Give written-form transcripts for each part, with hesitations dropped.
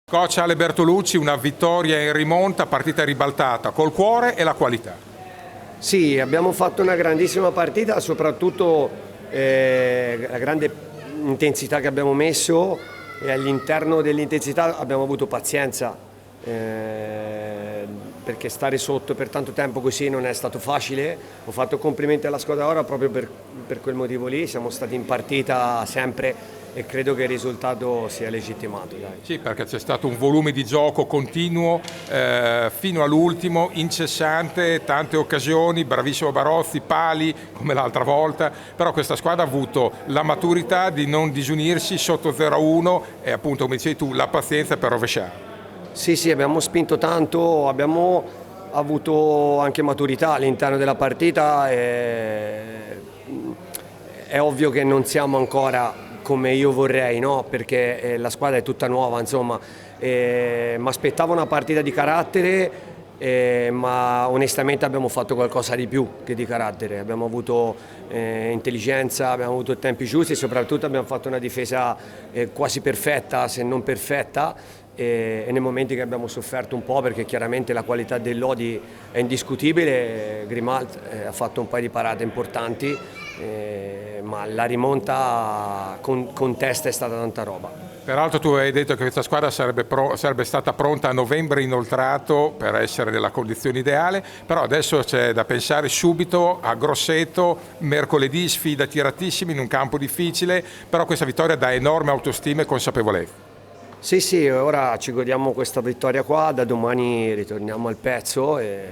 Coach Ale Bertolucci, una vittoria in rimonta, partita ribaltata col cuore e la qualità. Sì, abbiamo fatto una grandissima partita, soprattutto la grande intensità che abbiamo messo e all'interno dell'intensità abbiamo avuto pazienza, perché stare sotto per tanto tempo così non è stato facile. Ho fatto complimenti alla squadra ora proprio per quel motivo lì, siamo stati in partita sempre e credo che il risultato sia legittimato. Dai. Sì, perché c'è stato un volume di gioco continuo fino all'ultimo, incessante, tante occasioni, bravissimo Barozzi, pali come l'altra volta, però questa squadra ha avuto la maturità di non disunirsi sotto 0-1 e appunto, come dicevi tu, la pazienza per rovesciare. Sì, abbiamo spinto tanto, abbiamo avuto anche maturità all'interno della partita. È ovvio che non siamo ancora come io vorrei, no? Perché la squadra è tutta nuova, insomma, mi aspettavo una partita di carattere, ma onestamente abbiamo fatto qualcosa di più che di carattere, abbiamo avuto intelligenza, abbiamo avuto i tempi giusti e soprattutto abbiamo fatto una difesa quasi perfetta, se non perfetta, e nei momenti che abbiamo sofferto un po', perché chiaramente la qualità del Lodi è indiscutibile, Grimalt ha fatto un paio di parate importanti, ma la rimonta con testa è stata tanta roba. Peraltro tu hai detto che questa squadra sarebbe stata pronta a novembre inoltrato per essere nella condizione ideale, però adesso c'è da pensare subito a Grosseto, mercoledì, sfida tiratissima in un campo difficile, però questa vittoria dà enorme autostima e consapevolezza. Sì, ora ci godiamo questa vittoria qua, da domani ritorniamo al pezzo e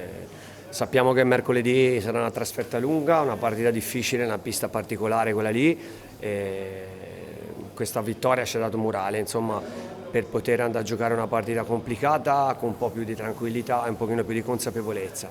sappiamo che mercoledì sarà una trasferta lunga, una partita difficile, una pista particolare quella lì. E questa vittoria ci ha dato morale, insomma, per poter andare a giocare una partita complicata con un po' più di tranquillità e un pochino più di consapevolezza.